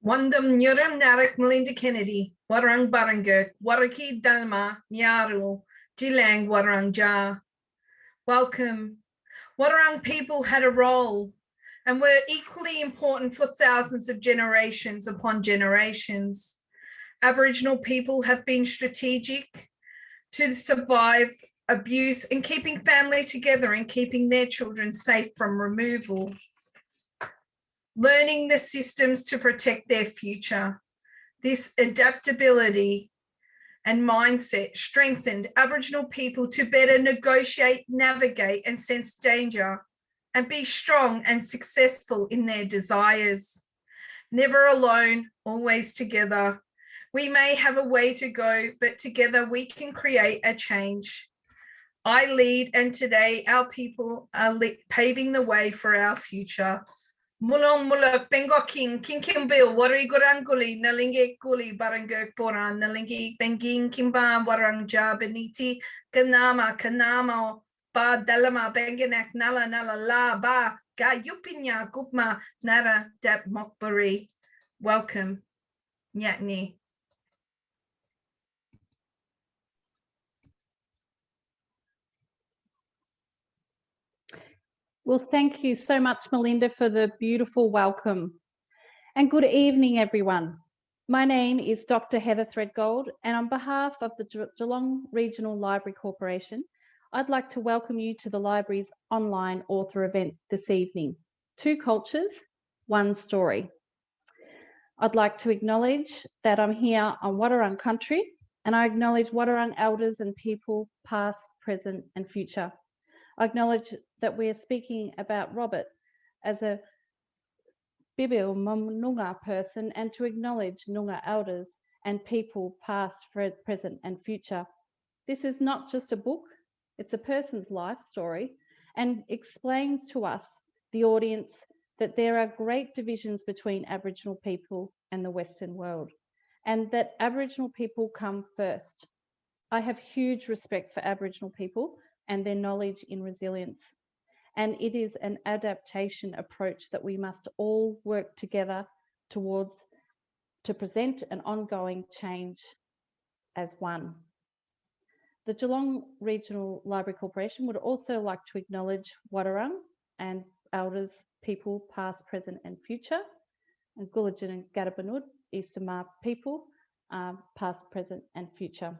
Wandam Nuram Narak Melinda Kennedy, Warang Barangert, Waraki Dalma, Nyaru, Jilang Warang Ja. Welcome. Warang people had a role and were equally important for thousands of generations upon generations. Aboriginal people have been strategic to survive abuse and keeping family together and keeping their children safe from removal. Learning the systems to protect their future. This adaptability and mindset strengthened Aboriginal people to better negotiate, navigate, and sense danger, and be strong and successful in their desires. Never alone, always together. We may have a way to go, but together we can create a change. I lead, and today our people are paving the way for our future. Mulong mula pengoking kinkimbil wari goranguli nalingi guli barangek poran nalingi benging kimbam warang ja beniti kanama kanamo ba dalama bengenak nala nala la ba ga yupinya gupma nara dep mokbari. Welcome, Nyatni. Well, thank you so much, Melinda, for the beautiful welcome. And good evening, everyone. My name is Dr. Heather Threadgold, and on behalf of the Geelong Regional Library Corporation, I'd like to welcome you to the library's online author event this evening, Two Cultures, One Story. I'd like to acknowledge that I'm here on Wadawurrung country, and I acknowledge Wadawurrung elders and people past, present and future. I acknowledge that we are speaking about Robert as a Bibil Noongar person, and to acknowledge Noongar elders and people past, present and future. This is not just a book, it's a person's life story, and explains to us, the audience, that there are great divisions between Aboriginal people and the Western world, and that Aboriginal people come first. I have huge respect for Aboriginal people and their knowledge in resilience. And it is an adaptation approach that we must all work together towards to present an ongoing change as one. The Geelong Regional Library Corporation would also like to acknowledge Wadawurrung and elders, people past, present and future, and Gulidjan and Gadabanud, Eastern Mar people, past, present and future.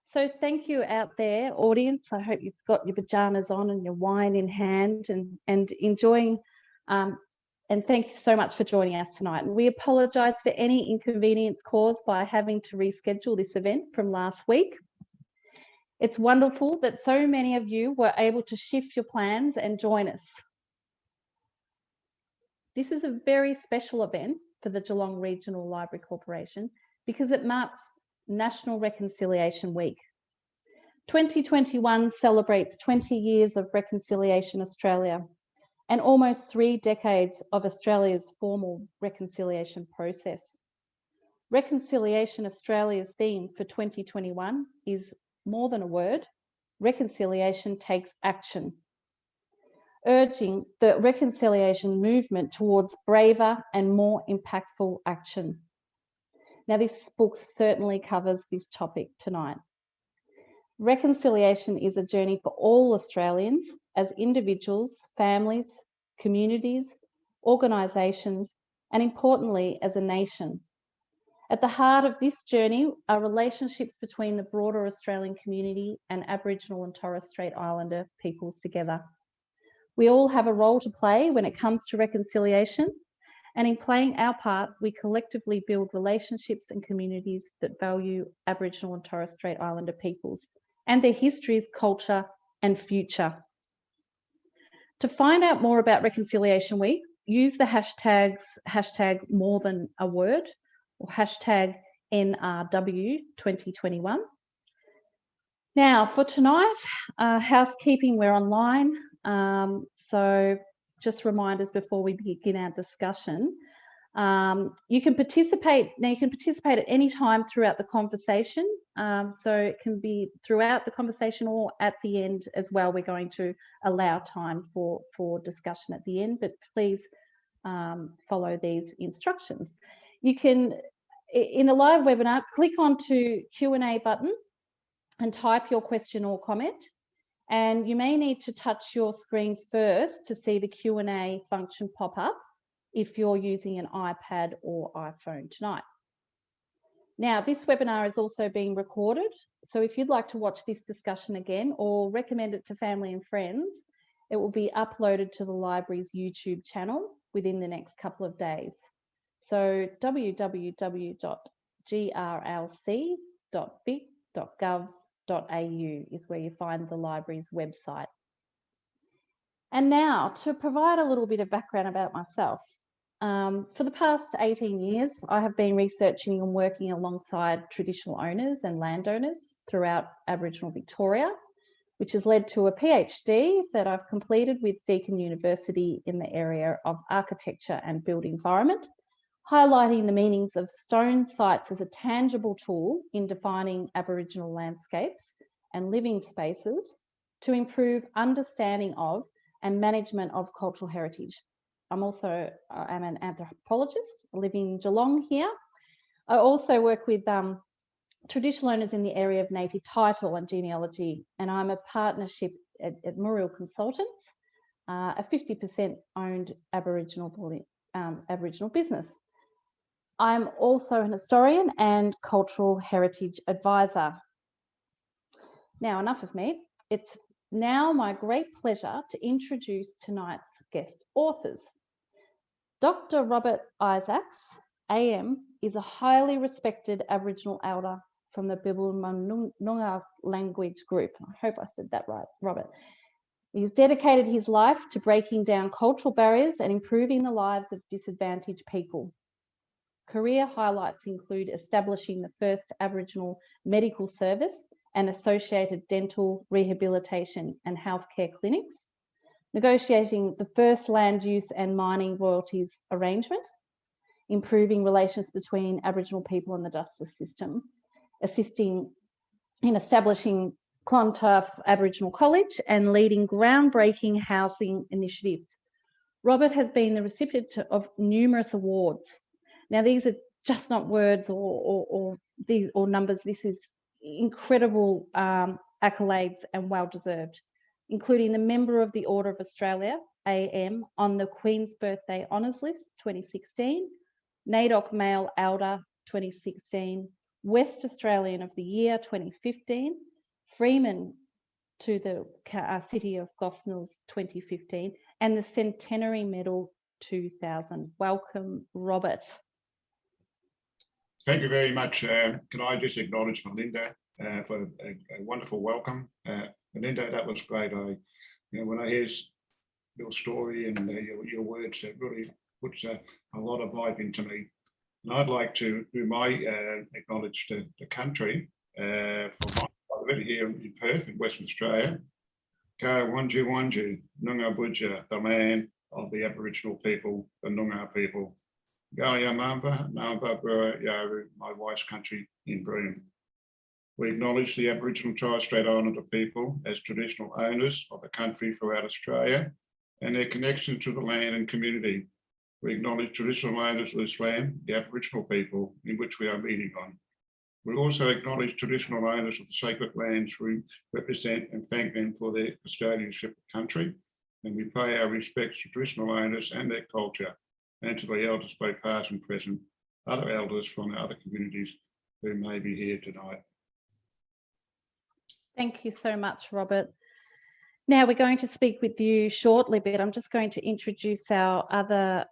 So thank you out there, audience. I hope you've got your pajamas on and your wine in hand and enjoying, and thank you so much for joining us tonight. And we apologise for any inconvenience caused by having to reschedule this event from last week. It's wonderful that so many of you were able to shift your plans and join us. This is a very special event for the Geelong Regional Library Corporation because it marks National Reconciliation Week. 2021 celebrates 20 years of Reconciliation Australia and almost 3 decades of Australia's formal reconciliation process. Reconciliation Australia's theme for 2021 is more than a word, reconciliation takes action, urging the reconciliation movement towards braver and more impactful action. Now, this book certainly covers this topic tonight. Reconciliation is a journey for all Australians as individuals, families, communities, organisations, and importantly, as a nation. At the heart of this journey are relationships between the broader Australian community and Aboriginal and Torres Strait Islander peoples together. We all have a role to play when it comes to reconciliation, and in playing our part, we collectively build relationships and communities that value Aboriginal and Torres Strait Islander peoples and their histories, culture, and future. To find out more about Reconciliation Week, use the hashtag more than a word or hashtag NRW 2021. Now, for tonight, housekeeping, we're online. So just reminders before we begin our discussion. You can participate at any time throughout the conversation. So it can be throughout the conversation or at the end as well. We're going to allow time for discussion at the end, but please follow these instructions. You can, in the live webinar, click onto Q&A button and type your question or comment. And you may need to touch your screen first to see the Q&A function pop up if you're using an iPad or iPhone tonight. Now, this webinar is also being recorded, so if you'd like to watch this discussion again or recommend it to family and friends, it will be uploaded to the library's YouTube channel within the next couple of days. So www.grlc.vic.gov.au is where you find the library's website. And now, to provide a little bit of background about myself, for the past 18 years, I have been researching and working alongside traditional owners and landowners throughout Aboriginal Victoria, which has led to a PhD that I've completed with Deakin University in the area of architecture and built environment, highlighting the meanings of stone sites as a tangible tool in defining Aboriginal landscapes and living spaces to improve understanding of and management of cultural heritage. I'm an anthropologist, I live in Geelong here. I also work with traditional owners in the area of native title and genealogy, and I'm a partnership at Muriel Consultants, a 50% owned Aboriginal business. I'm also an historian and cultural heritage advisor. Now, enough of me. It's now my great pleasure to introduce tonight's guest authors. Dr. Robert Isaacs, AM, is a highly respected Aboriginal elder from the Bibbulmun Noongar language group. I hope I said that right, Robert. He's dedicated his life to breaking down cultural barriers and improving the lives of disadvantaged people. Career highlights include establishing the first Aboriginal medical service and associated dental, rehabilitation and healthcare clinics, negotiating the first land use and mining royalties arrangement, improving relations between Aboriginal people and the justice system, assisting in establishing Clontarf Aboriginal College and leading groundbreaking housing initiatives. Robert has been the recipient of numerous awards. Now, these are just not words or numbers. This is incredible accolades and well-deserved, including the Member of the Order of Australia, AM, on the Queen's Birthday Honours List 2016, NAIDOC Male Elder 2016, West Australian of the Year 2015, Freeman to the City of Gosnells 2015, and the Centenary Medal 2000. Welcome, Robert. Thank you very much. Can I just acknowledge Melinda for a wonderful welcome. Melinda, that was great. When I hear your story and your words, it really puts a lot of vibe into me. And I'd like to do my acknowledge the country from my part here in Perth in Western Australia. Ka Wanju Wanju, Noongar Budja, the land of the Aboriginal people, the Noongar people. Galia Mamba, Namba Bura Yaru, my wife's country in Broome. We acknowledge the Aboriginal and Torres Strait Islander people as traditional owners of the country throughout Australia and their connection to the land and community. We acknowledge traditional owners of this land, the Aboriginal people in which we are meeting on. We also acknowledge traditional owners of the sacred lands we represent and thank them for their custodianship of the country. And we pay our respects to traditional owners and their culture, and to the elders, both past and present, other elders from other communities who may be here tonight. Thank you so much, Robert. Now we're going to speak with you shortly, but I'm just going to introduce our other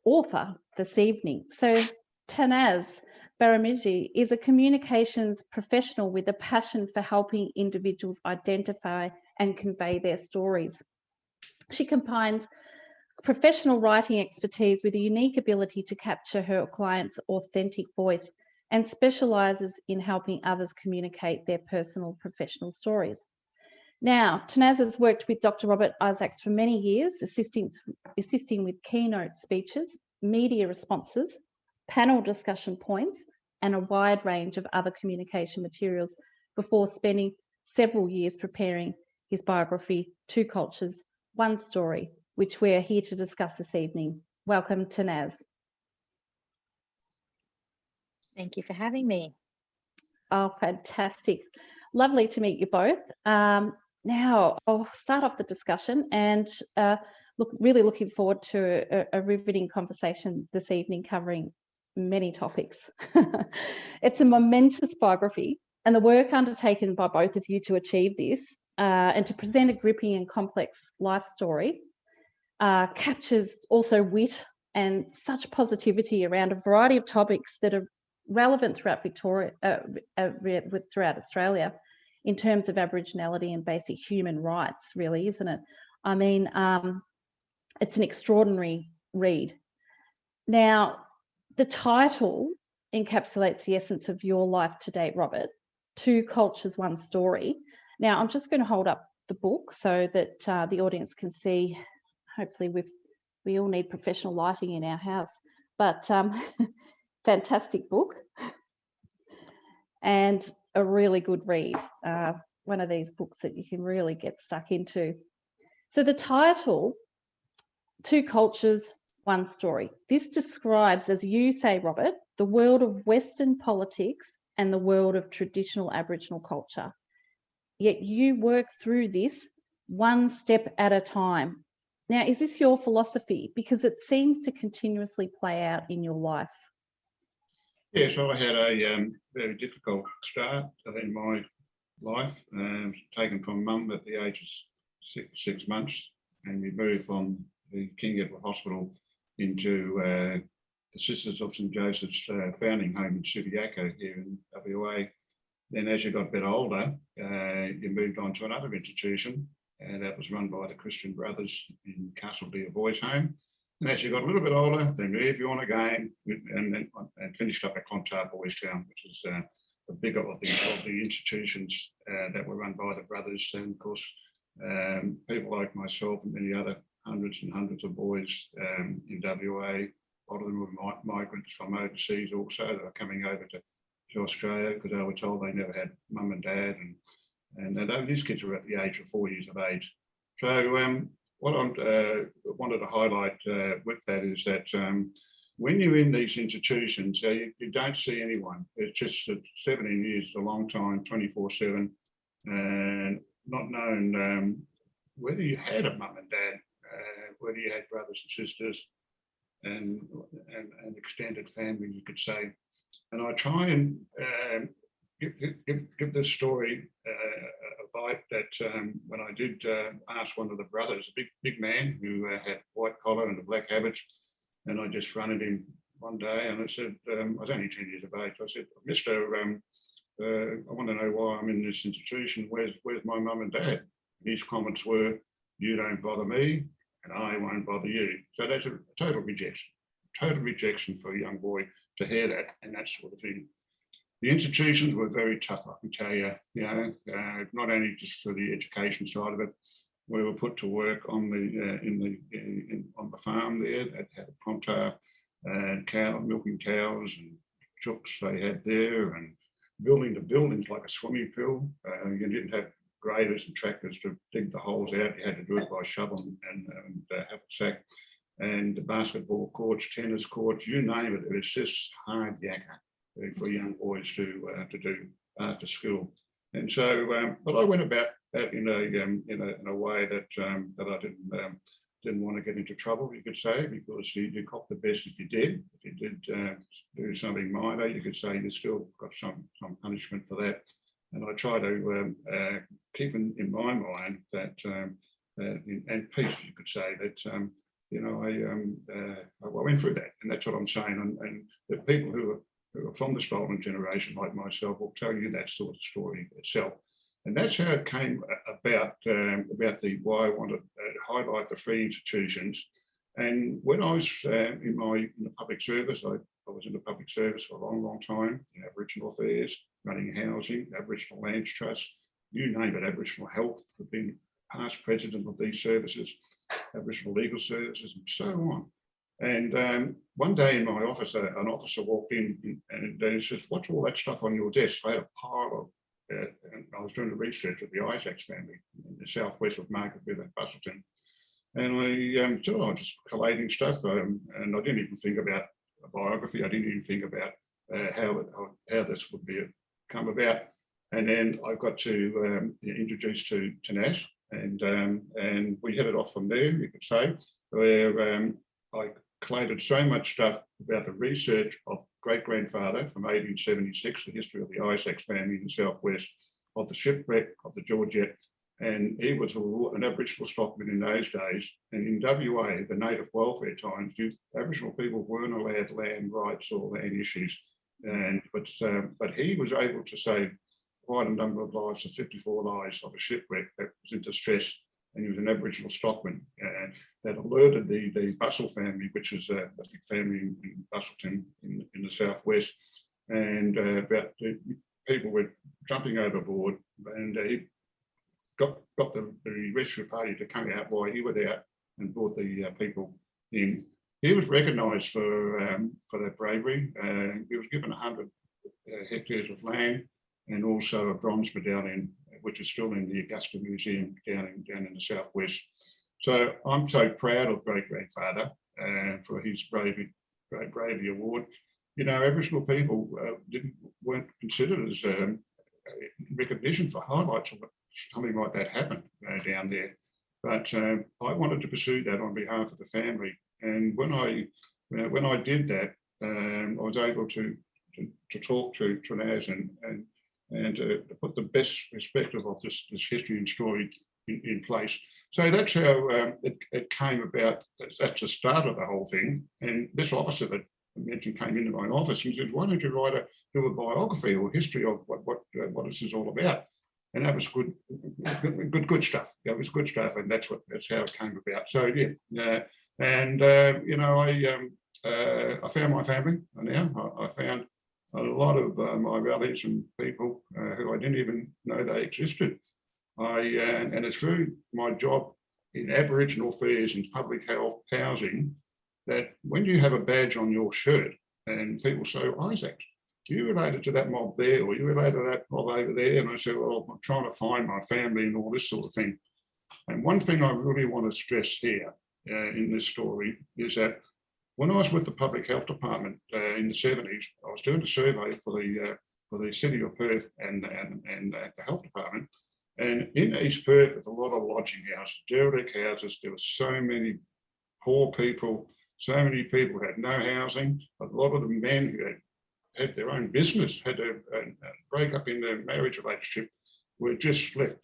author this evening. So Tanaz Byramji is a communications professional with a passion for helping individuals identify and convey their stories. She combines professional writing expertise with a unique ability to capture her client's authentic voice and specialises in helping others communicate their personal professional stories. Now, Tanaz has worked with Dr. Robert Isaacs for many years, assisting with keynote speeches, media responses, panel discussion points, and a wide range of other communication materials before spending several years preparing his biography, Two Cultures, One Story, which we're here to discuss this evening. Welcome, Tanaz. Thank you for having me. Oh, fantastic. Lovely to meet you both. Now, I'll start off the discussion and really looking forward to a riveting conversation this evening covering many topics. It's a momentous biography, and the work undertaken by both of you to achieve this and to present a gripping and complex life story captures also wit and such positivity around a variety of topics that are relevant throughout throughout Australia in terms of Aboriginality and basic human rights, really, isn't it? I mean, it's an extraordinary read. Now, the title encapsulates the essence of your life to date, Robert. Two Cultures, One Story. Now, I'm just going to hold up the book so that the audience can see. Hopefully, we all need professional lighting in our house, but fantastic book and a really good read. One of these books that you can really get stuck into. So the title, Two Cultures, One Story. This describes, as you say, Robert, the world of Western politics and the world of traditional Aboriginal culture. Yet you work through this one step at a time. Now, is this your philosophy? Because it seems to continuously play out in your life. Yes, I had a very difficult start in my life, taken from mum at the age of six months, and we moved from the King Edward Hospital into the Sisters of St Joseph's founding home in Subiaco here in WA. Then as you got a bit older, you moved on to another institution, and that was run by the Christian Brothers in Castlebere Boys Home. And as you got a little bit older, they moved you on again and finished up at Clontarf Boys Town, which is the bigger of the institutions that were run by the brothers. And of course, people like myself and many other hundreds and hundreds of boys in WA, a lot of them were migrants from overseas also that are coming over to Australia because they were told they never had mum and dad, and these kids were at the age of 4 years of age. So what I wanted to highlight with that is that when you're in these institutions, you don't see anyone. It's just 17 years is a long time, 24/7, and not knowing whether you had a mum and dad, whether you had brothers and sisters, and extended family, you could say. And I try and give this story a bite that when I did ask one of the brothers, a big man who had white collar and a black habit, and I just fronted him one day and I said, I was only 10 years of age. I said, Mister, I want to know why I'm in this institution. Where's my mum and dad? His comments were, you don't bother me and I won't bother you. So that's a total rejection for a young boy to hear that and that sort of thing. The institutions were very tough, I can tell you, not only just for the education side of it. We were put to work on the farm there that had a Clontarf, milking cows and chooks they had there, and building the buildings like a swimming pool. You didn't have graders and tractors to dig the holes out. You had to do it by shovel and haversack. And the basketball courts, tennis courts, you name it. It was just hard yakka for young boys to do after school. And so, but I went about that in a way that I didn't want to get into trouble, you could say, because you copped the best if you did. If you did do something minor, you could say you still got some punishment for that. And I try to keep in my mind that, and peace, you could say, that I went through that, and that's what I'm saying. And the people who are from the stolen generation, like myself, will tell you that sort of story itself. And that's how it came about why I wanted to highlight the free institutions. And when I was in the public service, I was in the public service for a long, long time, in Aboriginal affairs, running housing, Aboriginal Lands Trust, you name it, Aboriginal Health, I've been past president of these services, Aboriginal Legal Services, and so on. And one day in my office, an officer walked in and he says, what's all that stuff on your desk? I had a pile of, and I was doing the research of the Isaacs family in the southwest of Margaret River, Busselton. And I said, oh, I'm just collating stuff. And I didn't even think about a biography. I didn't even think about how this would come about. And then I got to introduced to Tanaz, and we hit it off from there, you could say, where I collated so much stuff about the research of great-grandfather from 1876, the history of the Isaacs family in the southwest, of the shipwreck of the Georgette. And he was an Aboriginal stockman in those days. And in WA, the native welfare times, Aboriginal people weren't allowed land rights or land issues. But he was able to save quite a number of lives, of 54 lives of a shipwreck that was in distress. And he was an Aboriginal stockman that alerted the Bussell family, which is a big family in Busselton in the southwest. And about the people were jumping overboard, and he got the rescue party to come out while he was out and brought the people in. He was recognised for that bravery. He was given 100 hectares of land and also a bronze medallion, which is still in the Augusta Museum down in the southwest. So I'm so proud of great-grandfather for his bravery award. You know, Aboriginal people weren't considered as recognition for highlights of something like that happened down there. But I wanted to pursue that on behalf of the family. And when I did that, I was able to talk to Tanaz and to put the best perspective of this history and story in place. So that's how it came about. That's the start of the whole thing. And this officer that I mentioned came into my office and said, "Why don't you do a biography or history of what this is all about?" And that was good stuff. That was good stuff, and that's how it came about. So yeah, and you know, I found my family now. I found a lot of my relatives and people who I didn't even know they existed. And it's through my job in Aboriginal affairs and public health housing that when you have a badge on your shirt and people say, "Isaac, are you related to that mob there, or you related to that mob over there?" And I said, "Well, I'm trying to find my family and all this sort of thing." And one thing I really want to stress here in this story is that when I was with the Public Health Department in the 70s, I was doing a survey for the City of Perth and the Health Department. And in East Perth, with a lot of lodging houses, derelict houses, there were so many poor people, so many people who had no housing. A lot of the men who had their own business, had to break up in their marriage relationship, were just left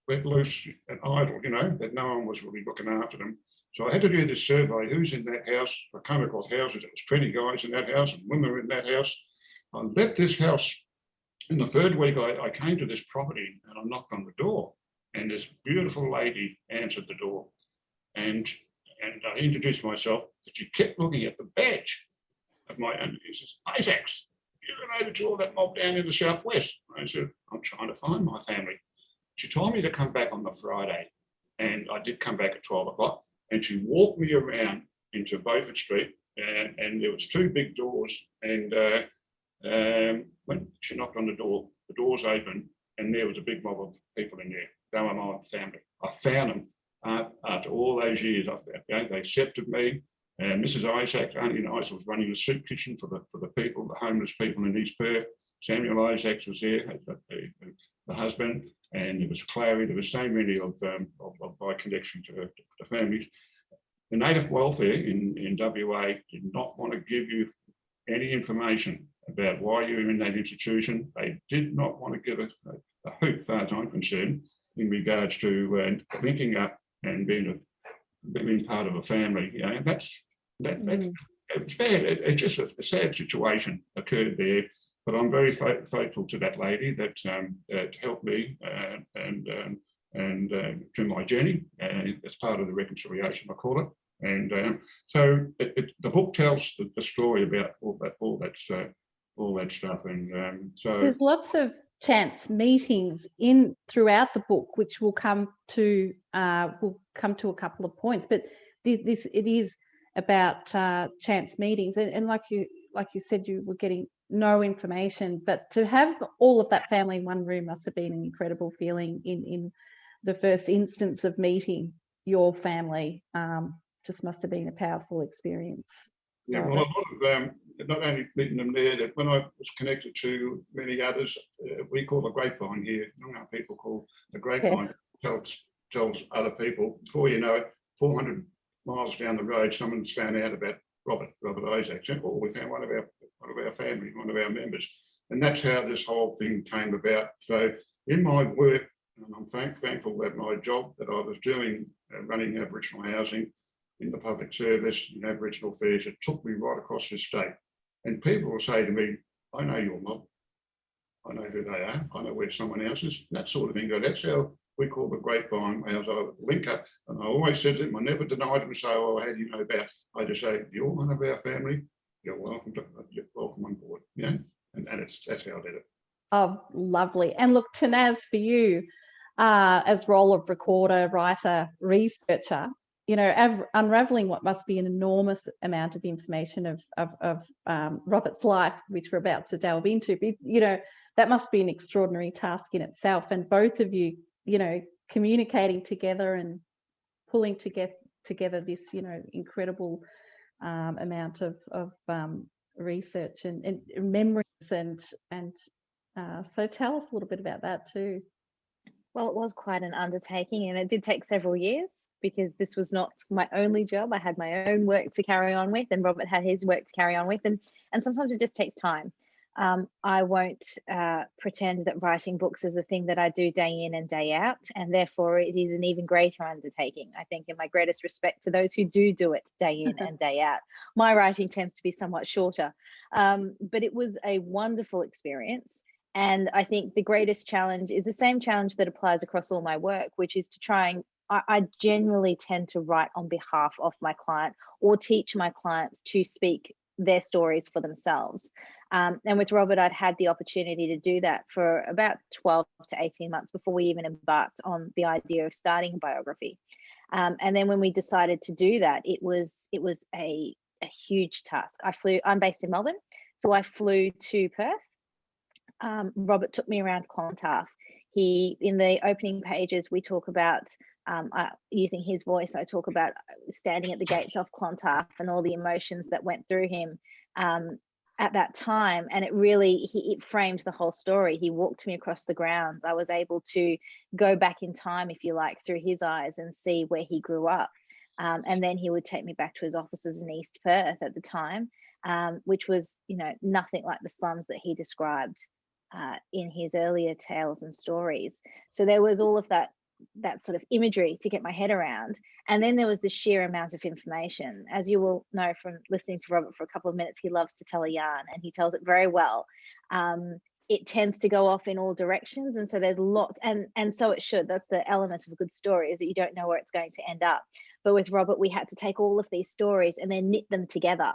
loose and idle, you know, that no one was really looking after them. So I had to do this survey, who's in that house. I came across houses, there was 20 guys in that house and women were in that house. I left this house. In the third week, I came to this property and I knocked on the door, and this beautiful lady answered the door. And I introduced myself, but she kept looking at the badge of my own. He says, "Isaacs, you're related to all that mob down in the southwest." I said, "I'm trying to find my family." She told me to come back on the Friday, and I did come back at 12 o'clock. And she walked me around into Beaufort Street, and there was two big doors. And when she knocked on the doors opened, and there was a big mob of people in there. They were my family. I found them after all those years. They accepted me. Mrs. Isaac, Auntie Isaac, was running a soup kitchen for the people, the homeless people in East Perth. Samuel Isaacs was there, the husband, and there was Clary. There was so many of my connection to the families. The native welfare in WA did not want to give you any information about why you were in that institution. They did not want to give a hoot, as far as I'm concerned, in regards to linking up and being part of a family. You know, it's bad. It's just a sad situation occurred there. But I'm very faithful to that lady that helped me and through my journey as part of the reconciliation, I call it. And so the book tells the story about all that stuff. And so there's lots of chance meetings throughout the book, which will come to a couple of points. But it is about chance meetings, and like you said, you were getting no information, but to have all of that family in one room must have been an incredible feeling in the first instance of meeting. your family. Just must have been a powerful experience. Yeah, well, a lot of not only meeting them there, that when I was connected to many others, we call the grapevine here. Noongar people call the grapevine. Tells other people. Before you know it, 400 miles down the road, someone's found out about Robert Isaac. Or we found one of our family, one of our members, and that's how this whole thing came about. So in my work, and I'm thankful that my job that I was doing, running Aboriginal housing in the public service in Aboriginal affairs, it took me right across this state. And people will say to me, I know your mob, I know who they are, I know where someone else is, that sort of thing. So that's how we call the grapevine, as I link up. And I always said to them, I never denied them, say, oh, how do you know about? I just say, you're one of our family, you're welcome on board. Yeah, and that's how I did it. Oh, lovely. And look, Tanaz, for you, as role of recorder, writer, researcher, you know, unraveling what must be an enormous amount of information of Robert's life, which we're about to delve into, you know, that must be an extraordinary task in itself. And both of you, you know, communicating together and pulling together this, you know, incredible amount of research and memories and so tell us a little bit about that too. Well, it was quite an undertaking, and it did take several years because this was not my only job. I had my own work to carry on with, and Robert had his work to carry on with, and sometimes it just takes time. I won't pretend that writing books is a thing that I do day in and day out, and therefore it is an even greater undertaking. I think, in my greatest respect to those who do it day in and day out. My writing tends to be somewhat shorter, but it was a wonderful experience. And I think the greatest challenge is the same challenge that applies across all my work, which is to try and I generally tend to write on behalf of my client or teach my clients to speak their stories for themselves. And with Robert, I'd had the opportunity to do that for about 12 to 18 months before we even embarked on the idea of starting a biography. And then when we decided to do that, it was a huge task. I'm based in Melbourne, so I flew to Perth. Robert took me around Clontarf. In the opening pages, we talk about, using his voice, I talk about standing at the gates of Clontarf and all the emotions that went through him at that time. And it framed the whole story. He walked me across the grounds. I was able to go back in time, if you like, through his eyes and see where he grew up. And then he would take me back to his offices in East Perth at the time, which was, you know, nothing like the slums that he described in his earlier tales and stories. So there was all of that sort of imagery to get my head around. And then there was the sheer amount of information. As you will know from listening to Robert for a couple of minutes, he loves to tell a yarn, and he tells it very well. It tends to go off in all directions. And so there's lots, and so it should. That's the element of a good story, is that you don't know where it's going to end up. But with Robert, we had to take all of these stories and then knit them together.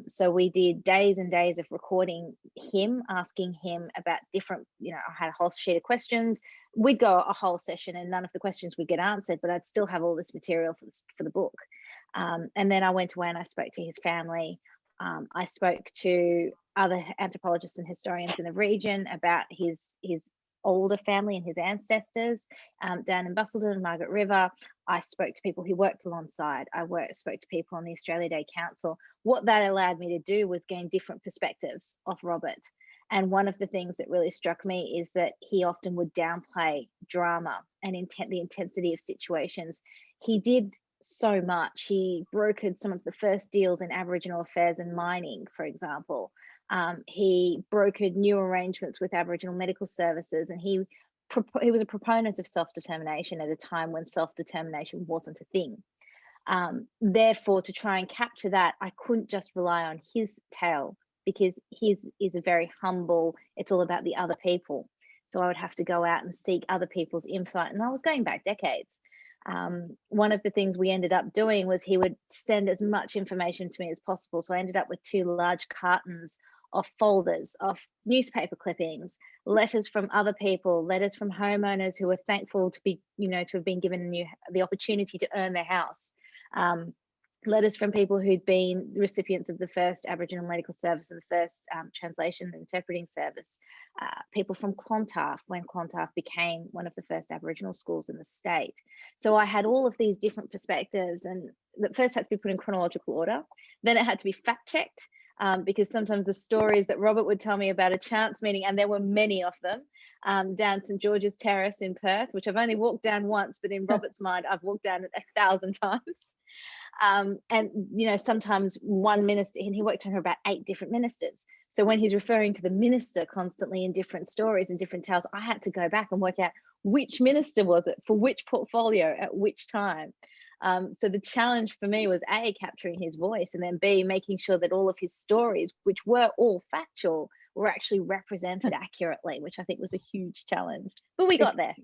So we did days and days of recording him, asking him about different, you know, I had a whole sheet of questions. We'd go a whole session and none of the questions would get answered, but I'd still have all this material for the book. And then I went away and I spoke to his family. I spoke to other anthropologists and historians in the region about his older family and his ancestors down in Busselton and Margaret River. I spoke to people who worked alongside. Spoke to people on the Australia Day Council. What that allowed me to do was gain different perspectives of Robert. And one of the things that really struck me is that he often would downplay drama and the intensity of situations. He did so much. He brokered some of the first deals in Aboriginal affairs and mining, for example. He brokered new arrangements with Aboriginal medical services, and he was a proponent of self-determination at a time when self-determination wasn't a thing. Therefore, to try and capture that, I couldn't just rely on his tale, because his is a very humble, it's all about the other people. So I would have to go out and seek other people's insight, and I was going back decades. One of the things we ended up doing was he would send as much information to me as possible. So I ended up with 2 large cartons of folders of newspaper clippings, letters from other people, letters from homeowners who were thankful to be, you know, to have been given the opportunity to earn their house. letters from people who'd been recipients of the first Aboriginal medical service and the first translation and interpreting service. People from Clontarf, when Clontarf became one of the first Aboriginal schools in the state. So I had all of these different perspectives, and that first had to be put in chronological order. Then it had to be fact checked, because sometimes the stories that Robert would tell me about a chance meeting, and there were many of them, down St George's Terrace in Perth, which I've only walked down once, but in Robert's mind, I've walked down it 1,000 times. And, you know, sometimes one minister, and he worked under about 8 different ministers. So when he's referring to the minister constantly in different stories and different tales, I had to go back and work out which minister was it for which portfolio at which time. So the challenge for me was A, capturing his voice, and then B, making sure that all of his stories, which were all factual, were actually represented accurately, which I think was a huge challenge. But we got there.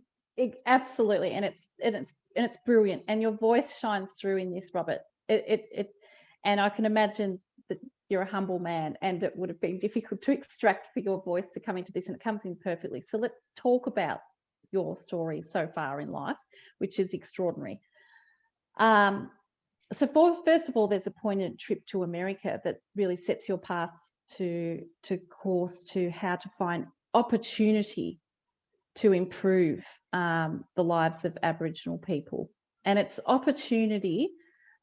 Absolutely, and it's brilliant, and your voice shines through in this, Robert. And I can imagine that you're a humble man, and it would have been difficult to extract for your voice to come into this, and it comes in perfectly. So let's talk about your story so far in life, which is extraordinary. So first of all, there's a poignant trip to America that really sets your path to course to how to find opportunity to improve the lives of Aboriginal people. And it's opportunity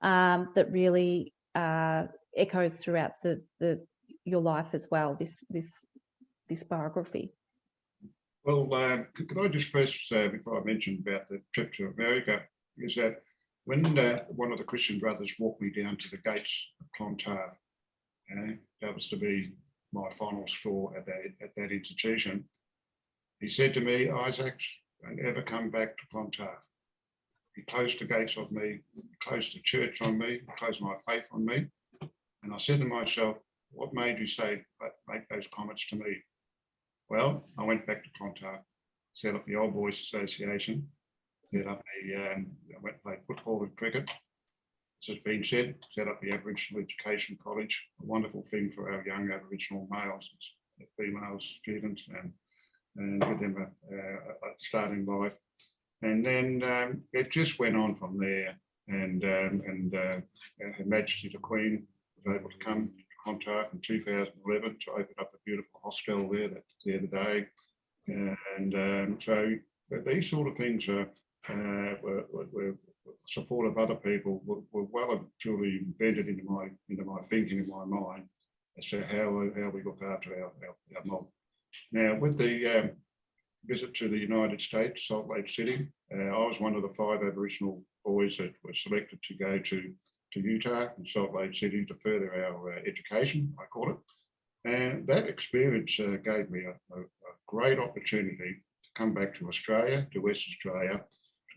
that really echoes throughout your life as well, this biography. Well, could I just first, before I mention about the trip to America, is that when one of the Christian brothers walked me down to the gates of Clontarf, that was to be my final straw at that institution, he said to me, Isaac, don't ever come back to Clontarf. He closed the gates on me, closed the church on me, closed my faith on me. And I said to myself, what made you make those comments to me? Well, I went back to Clontarf, set up the Old Boys Association, I went and played football and cricket. As has been said, set up the Aboriginal Education College, a wonderful thing for our young Aboriginal males, female students, and give them a starting life. And then it just went on from there. And Her Majesty the Queen was able to come to Clontarf in 2011 to open up the beautiful hostel there the other day. So these sort of things were support of other people were well and truly embedded into my thinking, in my mind, as to how we look after our mob. Now, with the visit to the United States, Salt Lake City, I was one of the 5 Aboriginal boys that were selected to go to Utah and Salt Lake City to further our education, I call it. And that experience gave me a great opportunity to come back to Australia, to West Australia.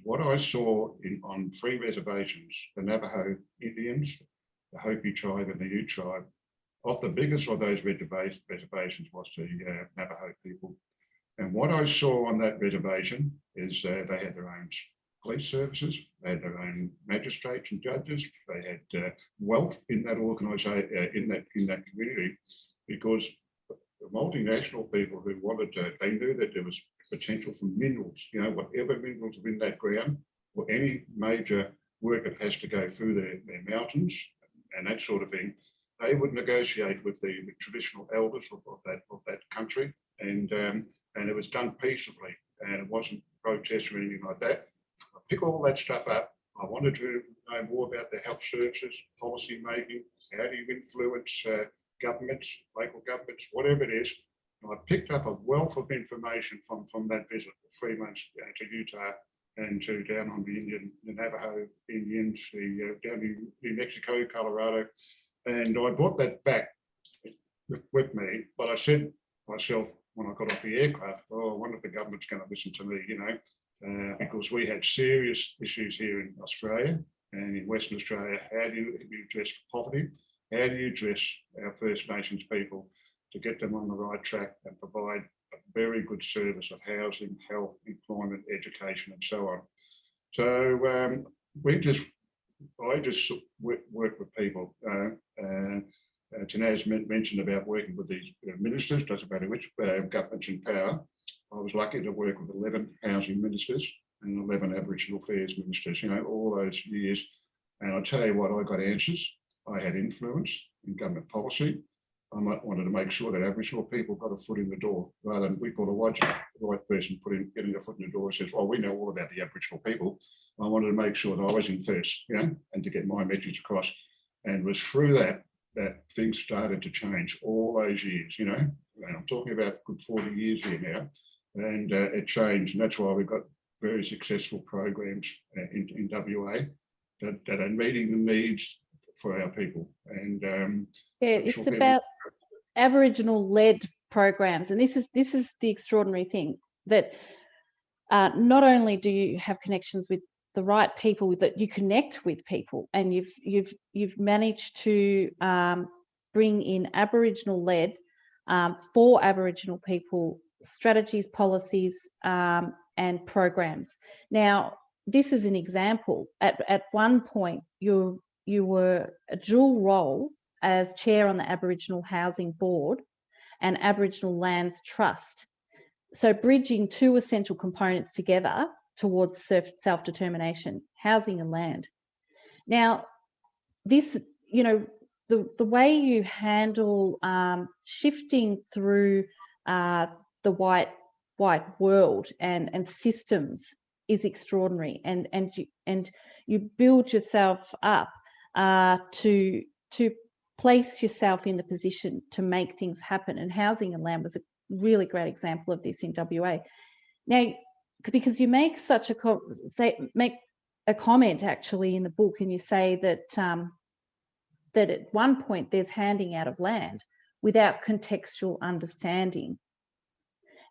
What I saw on 3 reservations, the Navajo Indians, the Hopi tribe and the Ute tribe, the biggest of those reservations was the Navajo people. And what I saw on that reservation is they had their own police services, they had their own magistrates and judges, they had wealth in that organisation, in that community, because the multinational people who wanted to, they knew that there was potential for minerals, whatever minerals are in that ground, or any major work that has to go through their mountains and that sort of thing, they would negotiate with the traditional elders of that country, and it was done peacefully, and it wasn't protest or anything like that. I pick all that stuff up. I wanted to know more about the health services, policy making, how do you influence governments, local governments, whatever it is. I picked up a wealth of information from that visit for 3 months to Utah and to down on the Navajo Indians, down in New Mexico, Colorado. And I brought that back with me, but I said to myself when I got off the aircraft, I wonder if the government's going to listen to me, because we had serious issues here in Australia and in Western Australia. How do you address poverty? How do you address our First Nations people to get them on the right track and provide a very good service of housing, health, employment, education, and so on. So I just work with people. Tanaz mentioned about working with these ministers, doesn't matter which government's in power. I was lucky to work with 11 housing ministers and 11 Aboriginal Affairs ministers, all those years. And I'll tell you what, I got answers. I had influence in government policy. I wanted to make sure that Aboriginal people got a foot in the door, rather than we put a watch, the right person getting a foot in the door and says, well, we know all about the Aboriginal people. I wanted to make sure that I was in first, and to get my message across. And it was through that things started to change all those years, and I'm talking about a good 40 years here now, and it changed. And that's why we've got very successful programs in WA that are meeting the needs for our people. And it's about Aboriginal led programs, and this is the extraordinary thing, that not only do you have connections with the right people, that you connect with people, and you've managed to bring in Aboriginal led for Aboriginal people strategies, policies, and programs. Now, this is an example. At one point, you were a dual role as chair on the Aboriginal Housing Board and Aboriginal Lands Trust. So bridging two essential components together towards self-determination, housing and land. Now, this, the way you handle shifting through the white world and systems is extraordinary, and you build yourself up to place yourself in the position to make things happen. And housing and land was a really great example of this in WA. Now, because you make make a comment actually in the book, and you say that that at one point there's handing out of land without contextual understanding,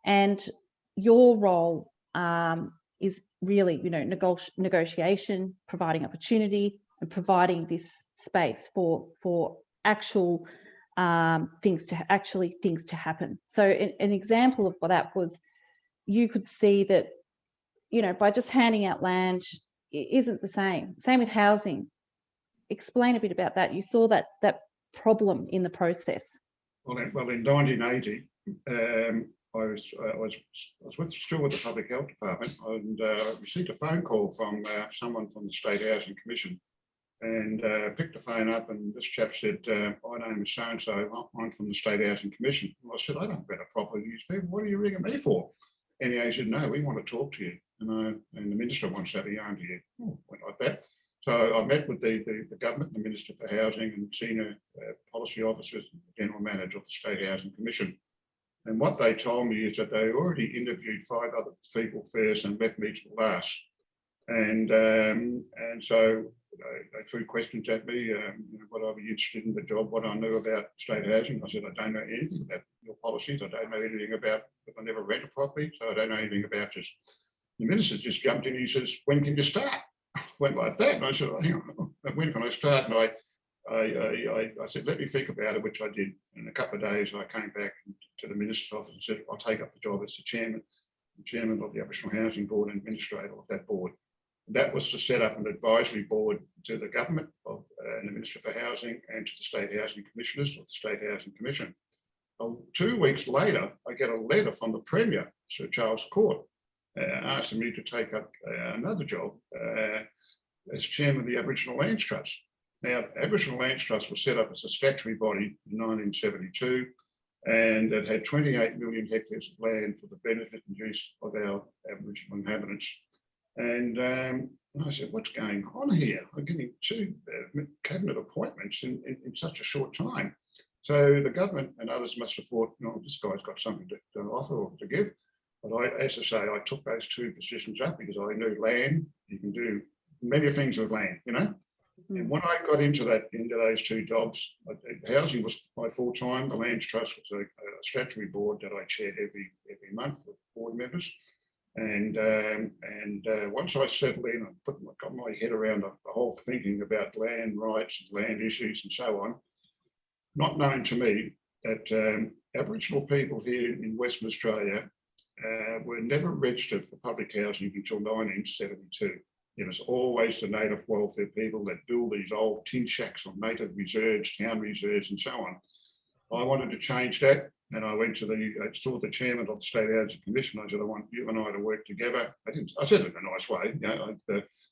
and your role is really, negotiation, providing opportunity, and providing this space for actual things to happen. So an example of that was, you could see that, by just handing out land isn't the same. Same with housing. Explain a bit about that. You saw that problem in the process. Well, in 1980, I was still with the Public Health Department, and I received a phone call from someone from the State Housing Commission, and picked the phone up, and this chap said, my name is so-and-so, I'm from the State Housing Commission. And I said, I don't better properly use people. What are you ringing me for? And he said, no, we want to talk to you. And the Minister wants to have a yarn to you. Went like that. So I met with the government, the Minister for Housing, and senior policy officers, and the General Manager of the State Housing Commission. And what they told me is that they already interviewed 5 other people first and left me to last. And so they threw questions at me, what I'd be interested in the job, what I knew about state housing. I said, I don't know anything about your policies. I don't know anything about, I never rent a property, so I don't know anything about this. The Minister just jumped in and he says, when can you start? Went like that. And I said, hang on, when can I start? And I said, let me think about it, which I did. In a couple of days, I came back to the Minister's office and said, I'll take up the job as the chairman of the Aboriginal Housing Board and administrator of that board. That was to set up an advisory board to the government of and the Minister for Housing and to the State Housing Commissioners of the State Housing Commission. 2 weeks later, I get a letter from the Premier, Sir Charles Court, asking me to take up another job as chairman of the Aboriginal Lands Trust. Now, Aboriginal Lands Trust was set up as a statutory body in 1972, and it had 28 million hectares of land for the benefit and use of our Aboriginal inhabitants. And I said, what's going on here? I'm getting 2 cabinet appointments in such a short time. So the government and others must have thought, this guy's got something to offer or to give. But as I say, I took those 2 positions up because I knew land, you can do many things with land, And when I got into those 2 jobs, housing was my full time. The Lands Trust was a statutory board that I chaired every month with board members. And once I settled in, I got my head around the whole thinking about land rights and land issues and so on. Not known to me that Aboriginal people here in Western Australia were never registered for public housing until 1972. It was always the native welfare people that build these old tin shacks on native reserves, town reserves and so on. I wanted to change that, and I went to I saw the chairman of the State Housing Commission. I said, I want you and I to work together. I said it in a nice way,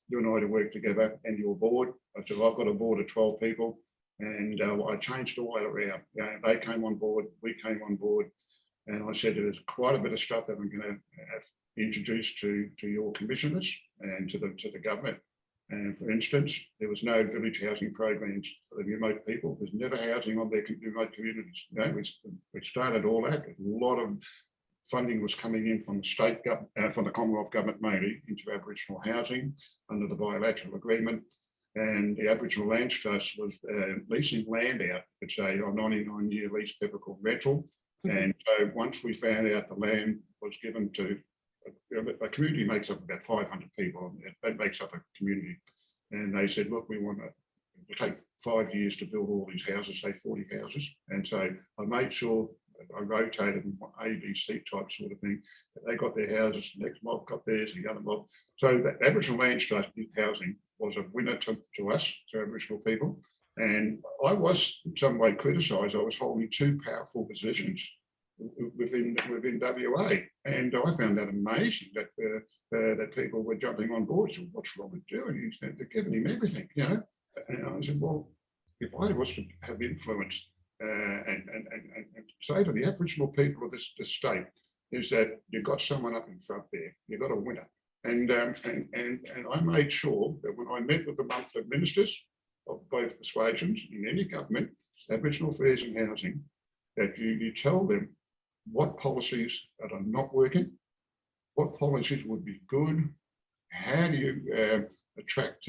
you and I to work together and your board. I said, I've got a board of 12 people, and I changed it all around. They came on board, we came on board, and I said, there's quite a bit of stuff that I'm going to have introduced to your commissioners and to the government. And for instance, there was no village housing programs for the remote people. There's never housing on their remote communities. We started all that. A lot of funding was coming in from the state government, from the Commonwealth government mainly, into Aboriginal housing under the bilateral agreement. And the Aboriginal Land Trust was leasing land out, it's a 99-year lease peppercorn rental. And so once we found out the land was given to a community makes up about 500 people. That makes up a community. And they said, look, we'll take 5 years to build all these houses, say 40 houses. And so I made sure I rotated A, B, C type sort of thing. They got their houses, the next mob got theirs, the other mob. So the Aboriginal Land Trust housing was a winner to us, to Aboriginal people. And I was in some way criticised. I was holding two powerful positions within WA, and I found that amazing that people were jumping on board. So what's Robert doing? He said, they're giving him everything, And I said, well, if I was to have influence and say to the Aboriginal people of this state, is that you've got someone up in front there, you've got a winner. And I made sure that when I met with the ministers of both persuasions in any government, Aboriginal Affairs and Housing, that you tell them what policies that are not working, what policies would be good, how do you attract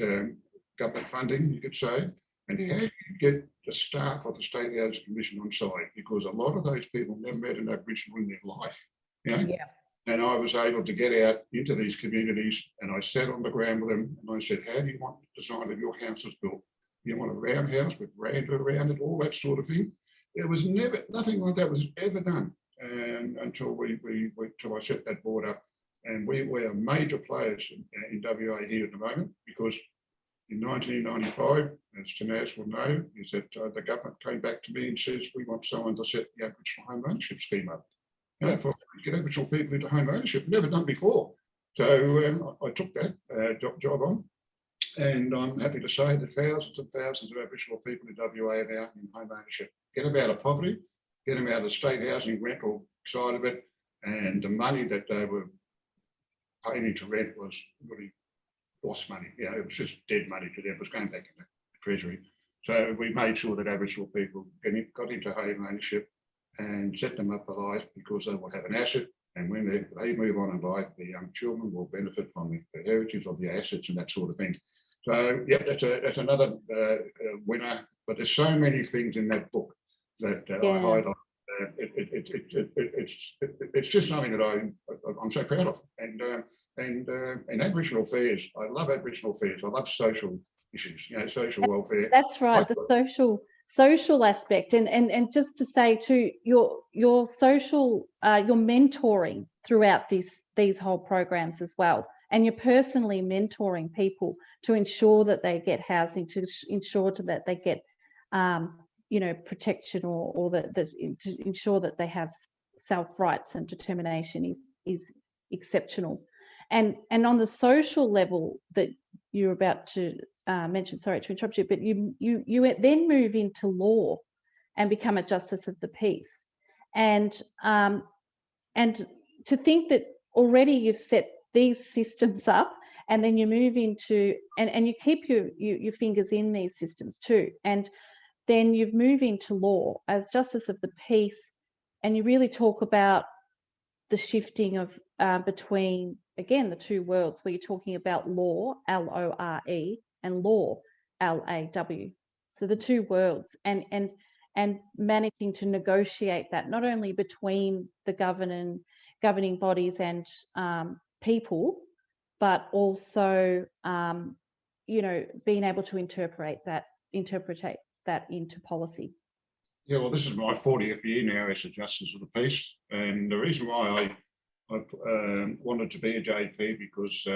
government funding, you could say, and how do you get the staff of the State Housing Commission on side, because a lot of those people never met an Aboriginal in their life, Yeah. And I was able to get out into these communities, and I sat on the ground with them, and I said, how do you want the design of your houses built? You want a roundhouse with veranda around it, all that sort of thing? It was nothing like that was ever done. And until I set that board up, and we are major players in WA here at the moment, because in 1995, as Tanaz will know, is that the government came back to me and says, we want someone to set the Aboriginal home ownership scheme up. For get Aboriginal people into home ownership, never done before. So I took that job on, and I'm happy to say that thousands and thousands of Aboriginal people in WA are now in home ownership. Get them out of poverty, get them out of the state housing rental side of it, and the money that they were paying into rent was really lost money. It was just dead money to them. It was going back into the Treasury. So we made sure that Aboriginal people got into home ownership and set them up for life, because they will have an asset, and when they move on in life, the young children will benefit from the heritage of the assets and that sort of thing. So yeah, that's another winner. But there's so many things in that book that I highlight. It's just something that I'm so proud of. And Aboriginal affairs, I love Aboriginal affairs. I love social issues, social welfare. That's right, the social aspect, and just to say too, your social your mentoring throughout these whole programs as well, and you're personally mentoring people to ensure that they get housing, to ensure that they get protection, or that to ensure that they have self-rights and determination is exceptional. And on the social level that you're about to mention, sorry to interrupt you, but you then move into law and become a justice of the peace, and to think that already you've set these systems up, and then you move into and you keep your fingers in these systems too, and then you move into law as justice of the peace, and you really talk about the shifting of between, again, the two worlds, where you're talking about law, L-O-R-E, and law, L-A-W. So the two worlds, and managing to negotiate that not only between the governing bodies and people, but also being able to interpret that into policy. Yeah, well, this is my 40th year now as a Justice of the Peace, and the reason why I wanted to be a JP, because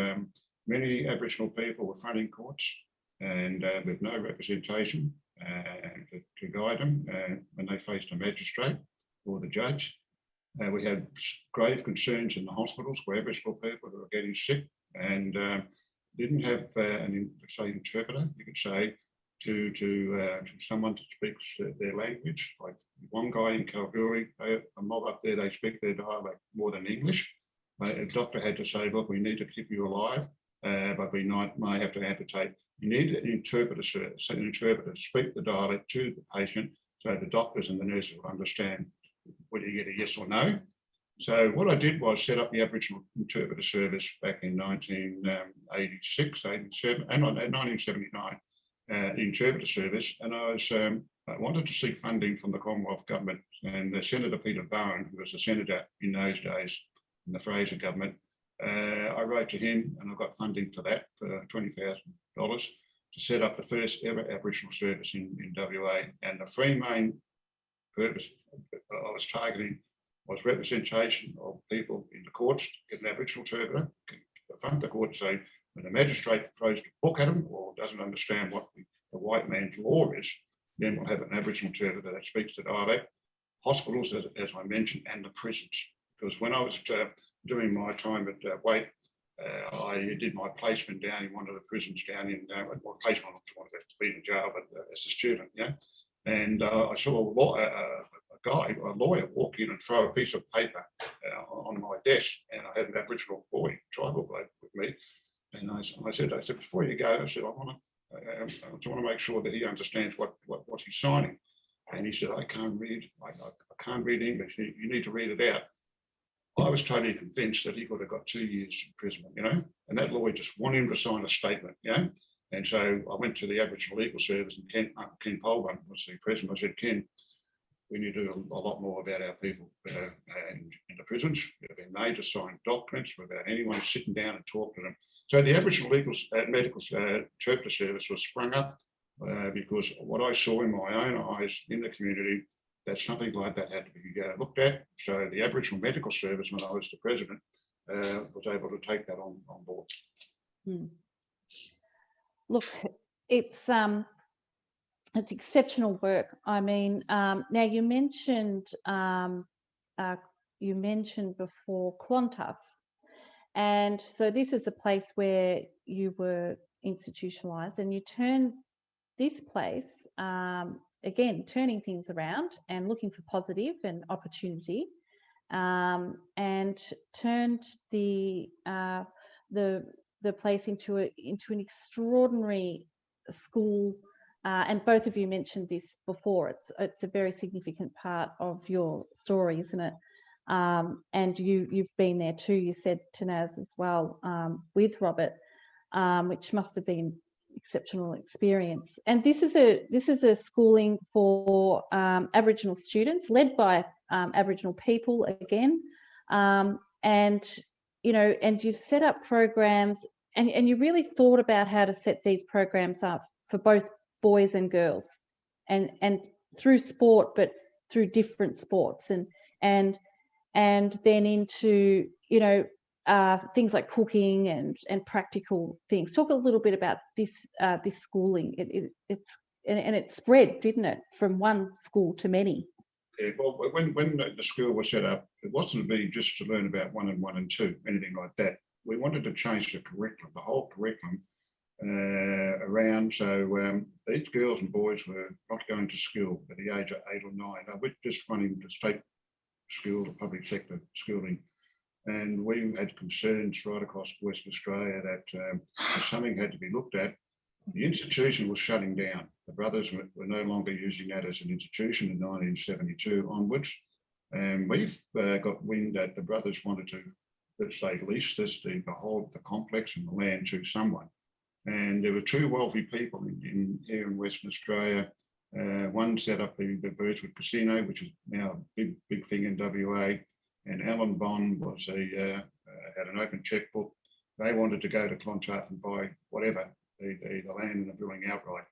many Aboriginal people were fronting courts and with no representation, and to guide them when they faced a magistrate or the judge. We had grave concerns in the hospitals where Aboriginal people who were getting sick and didn't have an interpreter, you could say, to someone to speak their language. Like one guy in Kalgoorlie, a mob up there, they speak their dialect more than English. A doctor had to say, look, we need to keep you alive, but we may have to amputate. You need an interpreter service, an interpreter to speak the dialect to the patient so the doctors and the nurses will understand whether you get a yes or no. So what I did was set up the Aboriginal Interpreter Service back in 1986, 87, and 1979, the Interpreter Service. And I wanted to seek funding from the Commonwealth Government, and Senator Peter Bowen, who was a senator in those days in the Fraser government, I wrote to him and I got funding for that, for $20,000 to set up the first ever Aboriginal service in WA. And the three main purpose I was targeting was representation of people in the courts, get an Aboriginal interpreter, front the court, say when the magistrate throws the book at them or doesn't understand what the white man's law is, then we'll have an Aboriginal interpreter that speaks the dialect. Hospitals, as I mentioned, and the prisons. Because when I was doing my time at Waite, I did my placement down in one of the prisons down in, my placement, I wanted to be in jail, but as a student, yeah. And I saw a lawyer walk in and throw a piece of paper on my desk, and I had an Aboriginal boy, tribal bloke with me. And I said, before you go, I said, I want to make sure that he understands what he's signing. And he said, I can't read, I can't read English. You need to read it out. I was totally convinced that he could have got 2 years imprisonment, you know, and that lawyer just wanted him to sign a statement, you know. And so I went to the Aboriginal Legal Service, and Ken Polburn was the president. I said, Ken, we need to do a lot more about our people in the prisons. They made to sign documents without anyone sitting down and talking to them. So the Aboriginal Medical Interpreter Service was sprung up because what I saw in my own eyes in the community, that something like that had to be looked at. So the Aboriginal Medical Service, when I was the president, was able to take that on board. Look, it's exceptional work. I mean, now you mentioned before Clontarf, and so this is a place where you were institutionalized, and you turned this place again, turning things around and looking for positive and opportunity, and turned the place into an extraordinary school. And both of you mentioned this before. It's a very significant part of your story, isn't it? And you've been there too. You said, Tanaz, as well, with Robert, which must have been exceptional experience. And this is a schooling for Aboriginal students, led by Aboriginal people again, and you've set up programs, and you really thought about how to set these programs up for both boys and girls, and through sport, but through different sports, and then into things like cooking and practical things. Talk a little bit about this schooling. It spread, didn't it, from one school to many? Yeah, well, when the school was set up, it wasn't to be just to learn about 1 and 1 and 2, anything like that. We wanted to change the curriculum, the whole curriculum around. So these girls and boys were not going to school at the age of 8 or 9. We're just running the state school, the public sector schooling. And we had concerns right across Western Australia that something had to be looked at. The institution was shutting down. The brothers were no longer using that as an institution in 1972 onwards. And we've got wind that the brothers wanted to, let's say, lease the whole of the complex and the land to someone. And there were 2 wealthy people here in Western Australia. One set up the Birdswood Casino, which is now a big thing in WA. And Alan Bond was had an open checkbook. They wanted to go to Clontarf and buy whatever, the land and the building outright,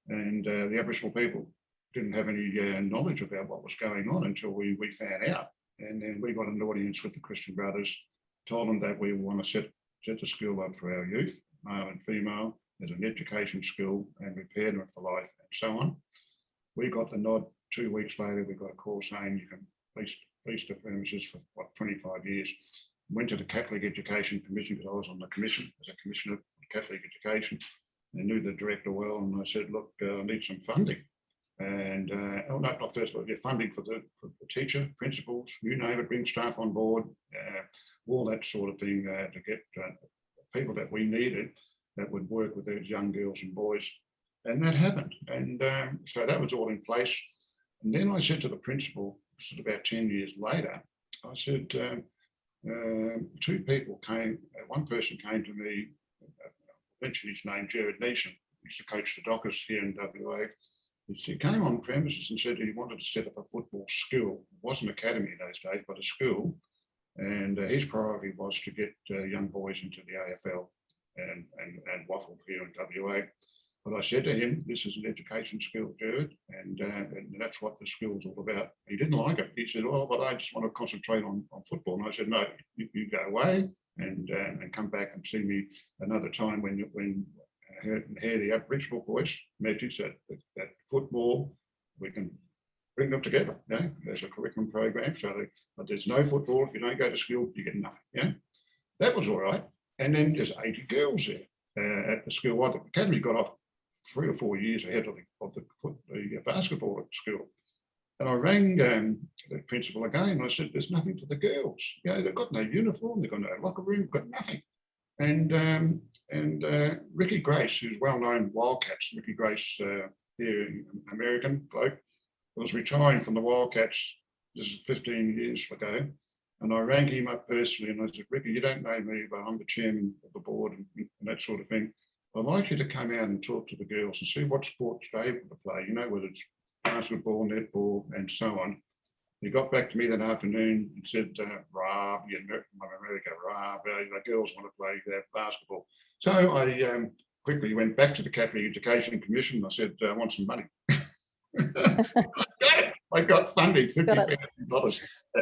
And the Aboriginal people didn't have any knowledge about what was going on until we found out. And then we got an audience with the Christian Brothers, told them that we want to set the school up for our youth, male and female, as an education school, and prepare them for life and so on. we got the nod. 2 weeks later, we got a call saying you can lease the premises for 25 years. Went to the Catholic Education Commission because I was on the commission as a commissioner of Catholic Education. They knew the director well, and I said, look, I need some funding. And not first of all, get funding for the teacher, principals, you name it, bring staff on board, all that sort of thing to get people that we needed that would work with those young girls and boys. And that happened. And so that was all in place. And then I said to the principal, this is about 10 years later, I said, 2 people came, one person came to me, mentioned his name, Jared Neeson, he used to coach the Dockers here in WA. He came on premises and said he wanted to set up a football school. It wasn't an academy in those days, but a school. And his priority was to get young boys into the AFL and waffle here in WA. But I said to him, this is an education school, Jared, and that's what the school's all about. He didn't like it. He said, oh, but I just want to concentrate on football. And I said, no, you go away and come back and see me another time when hear the Aboriginal voice message that football, we can bring them together. Yeah, there's a curriculum program, but there's no football. If you don't go to school, you get nothing. Yeah, that was all right. And then there's 80 girls there at the school. Well, the academy got off 3 or 4 years ahead of the basketball at school. And I rang the principal again, and I said, there's nothing for the girls. Yeah, they've got no uniform, they've got no locker room, got nothing. And Ricky Grace, who's well-known Wildcats, Ricky Grace, here, American bloke, was retiring from the Wildcats, this is 15 years ago, and I rang him up personally and I said, Ricky, you don't know me, but I'm the chairman of the board and that sort of thing. I'd like you to come out and talk to the girls and see what sports they're able to play, whether it's basketball, netball, and so on. He got back to me that afternoon and said, Rob, I'm America, Rob, the girls want to play basketball. So I quickly went back to the Catholic Education Commission. I said, I want some money. I got funding, $50,000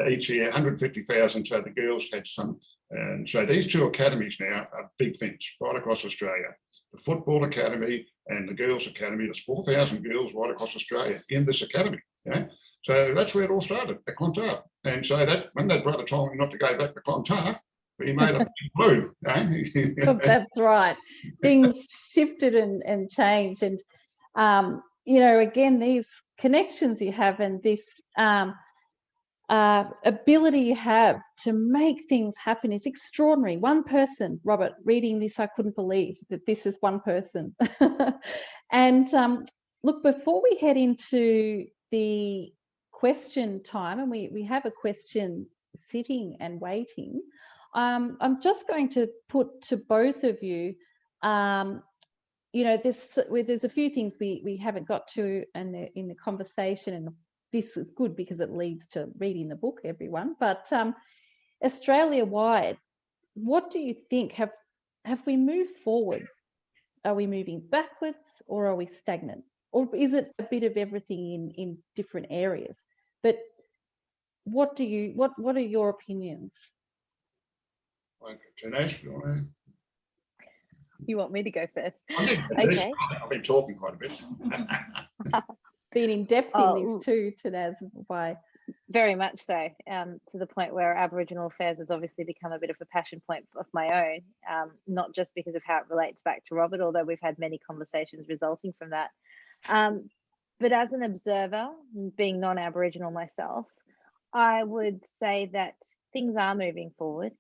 each year, $150,000. So the girls had some. And so these 2 academies now are big things right across Australia. The Football Academy and the Girls Academy, there's 4,000 girls right across Australia in this academy. Yeah. So that's where it all started, at Clontarf. And so that when that brother told me not to go back to Clontarf, he made a blue. That's right. Things shifted and changed. And, again, these connections you have and this ability you have to make things happen is extraordinary. One person, Robert, reading this, I couldn't believe that this is one person. And look, before we head into the question time, and we have a question sitting and waiting, I'm just going to put to both of you, there's a few things we haven't got to in the conversation, and this is good because it leads to reading the book, everyone. But Australia-wide, what do you think? Have we moved forward? Are we moving backwards, or are we stagnant? Or is it a bit of everything in different areas? But what are your opinions? Tanaz, You want me to go first? Okay. I've been talking quite a bit. Been in depth in this too, Tanaz. Why? Very much so, to the point where Aboriginal affairs has obviously become a bit of a passion point of my own, not just because of how it relates back to Robert, although we've had many conversations resulting from that. But as an observer, being non-Aboriginal myself, I would say that things are moving forward.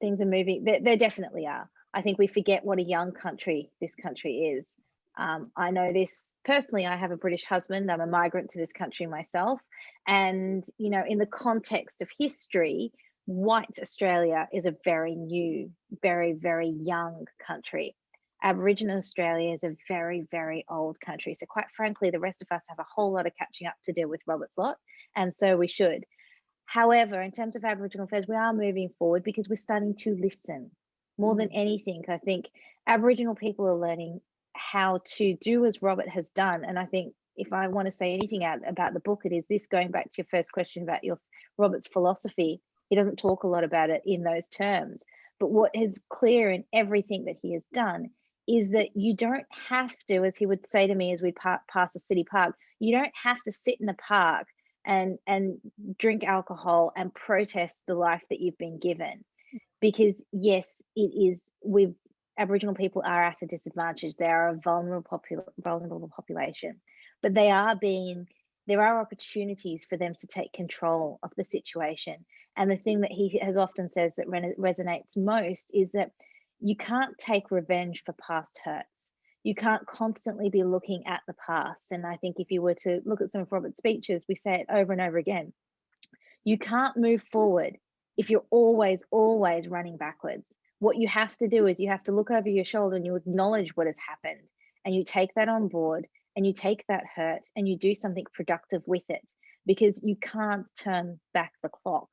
Things are moving, they definitely are. I think we forget what a young country this country is. I know this personally. I have a British husband. I'm a migrant to this country myself. And, in the context of history, white Australia is a very new, very, very young country. Aboriginal Australia is a very, very old country. So quite frankly, the rest of us have a whole lot of catching up to do with Robert's lot. And so we should. However, in terms of Aboriginal affairs, we are moving forward because we're starting to listen. More than anything, I think Aboriginal people are learning how to do as Robert has done. And I think if I want to say anything about the book, it is this, going back to your first question about Robert's philosophy. He doesn't talk a lot about it in those terms. But what is clear in everything that he has done is that you don't have to, as he would say to me as we'd pass the city park, you don't have to sit in the park and drink alcohol and protest the life that you've been given. Because yes, it is, Aboriginal people are at a disadvantage. They are a vulnerable population, but there are opportunities for them to take control of the situation. And the thing that he has often says that resonates most is that you can't take revenge for past hurts. You can't constantly be looking at the past. And I think if you were to look at some of Robert's speeches, we say it over and over again. You can't move forward if you're always running backwards. What you have to do is you have to look over your shoulder and you acknowledge what has happened, and you take that on board and you take that hurt and you do something productive with it, because you can't turn back the clock.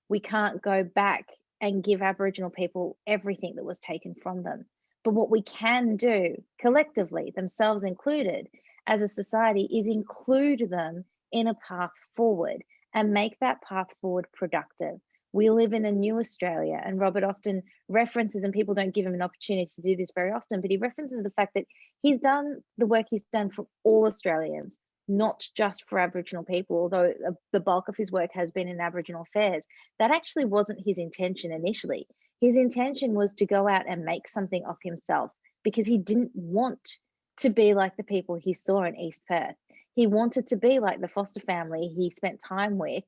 We can't go back and give Aboriginal people everything that was taken from them. But what we can do collectively, themselves included, as a society, is include them in a path forward and make that path forward productive. We live in a new Australia, and Robert often references, and people don't give him an opportunity to do this very often, but he references the fact that he's done the work he's done for all Australians, not just for Aboriginal people, although the bulk of his work has been in Aboriginal affairs. That actually wasn't his intention initially. His intention was to go out and make something of himself, because he didn't want to be like the people he saw in East Perth. He wanted to be like the foster family he spent time with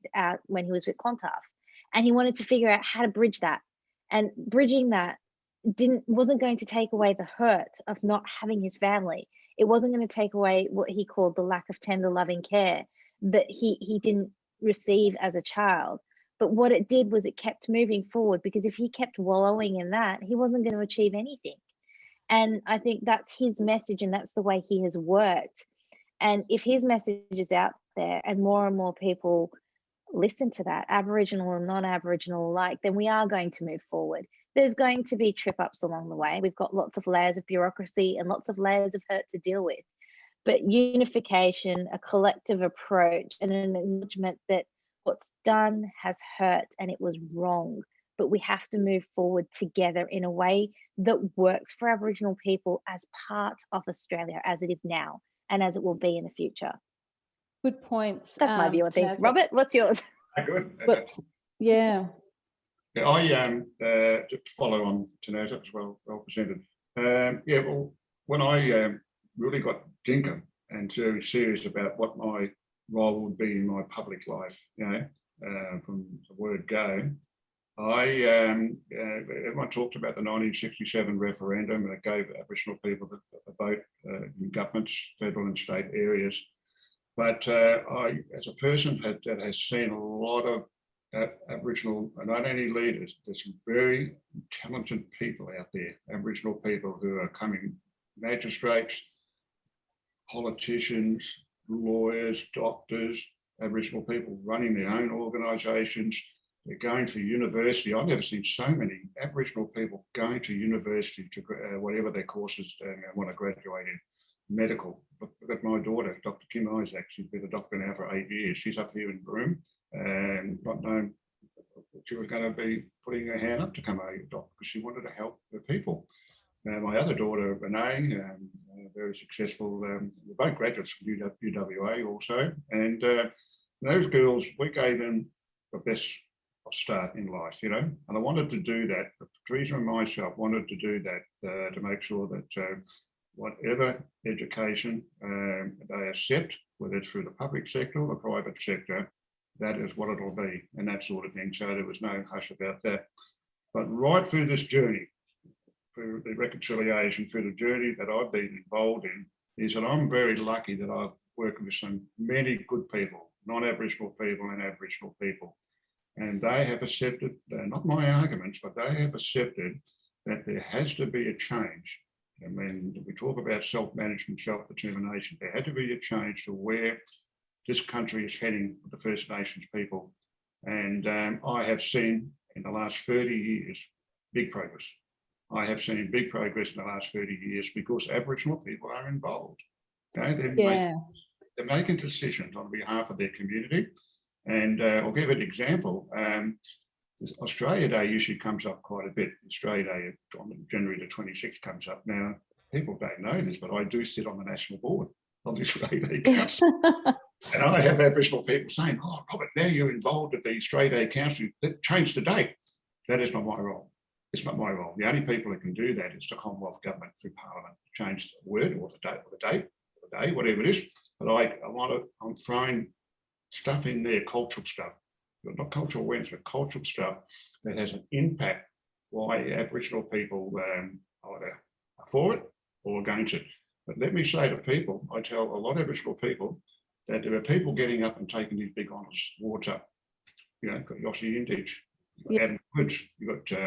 when he was with Clontarf. And he wanted to figure out how to bridge that. And bridging that wasn't going to take away the hurt of not having his family. It wasn't going to take away what he called the lack of tender, loving care that he didn't receive as a child. But what it did was it kept moving forward, because if he kept wallowing in that, he wasn't going to achieve anything. And I think that's his message, and that's the way he has worked. And if his message is out there and more people listen to that, Aboriginal and non-Aboriginal alike, then we are going to move forward. There's going to be trip-ups along the way. We've got lots of layers of bureaucracy and lots of layers of hurt to deal with. But unification, a collective approach, and an acknowledgement that what's done has hurt and it was wrong. But we have to move forward together in a way that works for Aboriginal people as part of Australia, as it is now and as it will be in the future. Good points. That's my view on things. Robert, what's yours? Good. Yeah. Yeah, I just follow on Tanaz, that was well presented. Yeah, well, when I really got thinking and very serious about what my role would be in my public life, you know, from the word go, everyone talked about the 1967 referendum, and it gave Aboriginal people the vote in governments, federal and state areas. But I, as a person that has seen a lot of Aboriginal, and not only leaders, there's some very intelligent people out there, Aboriginal people who are coming, magistrates, politicians, lawyers, doctors, Aboriginal people running their own organisations. They're going to university. I've never seen so many Aboriginal people going to university to whatever their courses they want to graduate in. Medical. Look at my daughter, Dr. Kim Isaac. She's been a doctor now for 8 years. She's up here in Broome, and not knowing she was going to be putting her hand up to come a doctor because she wanted to help the people. My other daughter, Renee, very successful. They're both graduates from UWA also, and those girls, we gave them the best start in life, you know. And I wanted to do that. Teresa and myself wanted to do that to make sure that. Whatever education they accept, whether it's through the public sector or the private sector, that is what it'll be, and that sort of thing. So there was no hush about that. But right through this journey, through the reconciliation, through the journey that I've been involved in, is that I'm very lucky that I've worked with many good people, non-Aboriginal people and Aboriginal people. And they have accepted, not my arguments, but they have accepted that there has to be a change. And when we talk about self-management, self-determination, there had to be a change to where this country is heading with the First Nations people. And I have seen in the last 30 years, big progress. I have seen big progress in the last 30 years because Aboriginal people are involved. Okay? They're making decisions on behalf of their community. And I'll give an example. Australia Day usually comes up quite a bit. Australia Day on January the 26th comes up. Now, people don't know this, but I do sit on the national board of the Straight A Council. And I have Aboriginal people saying, oh, Robert, now you're involved with the Straight A Council, change the date. That is not my role. It's not my role. The only people that can do that is the Commonwealth Government through Parliament, change the word or the date or the day, whatever it is. But I'm throwing stuff in there, cultural stuff, not cultural awareness, but cultural stuff that has an impact why Aboriginal people either are for it or against it. But let me say to people, I tell a lot of Aboriginal people that there are people getting up and taking these big honours awards up. You know, you've got Yossi Indich, you've got Adam Woods, you've got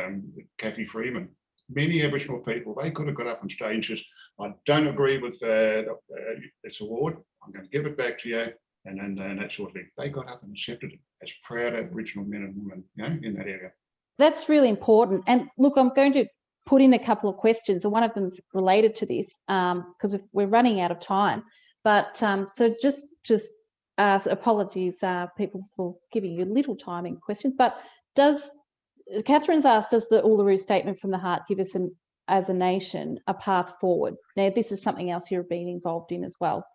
Kathy Freeman. Many Aboriginal people, they could have got up on stage and said, I don't agree with this award, I'm going to give it back to you, and that sort of thing. They got up and accepted it as proud Aboriginal men and women, you know, in that area. That's really important. And look, I'm going to put in a couple of questions, and one of them's related to this because we're running out of time. But so just apologies, people, for giving you little time in questions. But Catherine's asked, does the Uluru Statement from the Heart give us, as a nation, a path forward? Now, this is something else you've been involved in as well.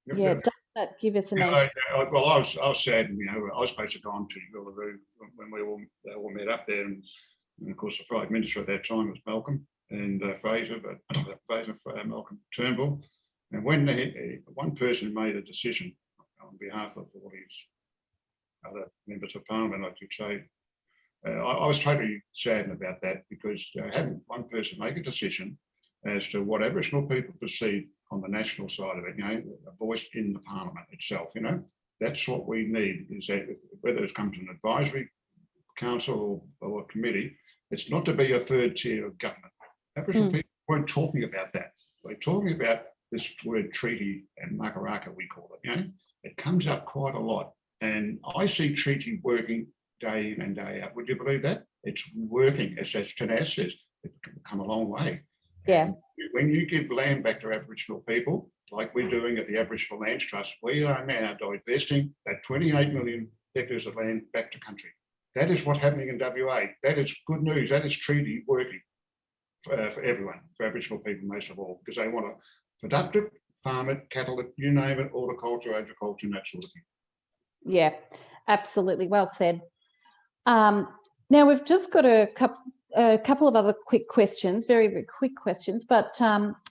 Yeah, does that give us a nation? Well, I was sad, you know, I was supposed to go on to Uluru when they all met up there, and of course the Prime Minister at that time was Malcolm and Malcolm Turnbull. And when one person made a decision on behalf of all these other members of Parliament, I could say, I was totally saddened about that, because having one person make a decision as to what Aboriginal people perceive on the national side of it, you know, a voice in the Parliament itself, you know, that's what we need, is that whether it comes to an advisory council or a committee, it's not to be a third tier of government. Aboriginal people weren't talking about that. They're talking about this word treaty and makaraka, we call it, you know, it comes up quite a lot. And I see treaty working day in and day out. Would you believe that? It's working, as Tanaz says, it's come a long way. Yeah. And when you give land back to Aboriginal people, like we're doing at the Aboriginal Lands Trust, we are now divesting that 28 million hectares of land back to country. That is what's happening in WA. That is good news. That is treaty working for everyone, for Aboriginal people most of all, because they want a productive farm it, cattle it, you name it, horticulture, agriculture, and that sort of thing. Yeah, absolutely. Well said. Now we've just got a couple of other quick questions, very, very quick questions, but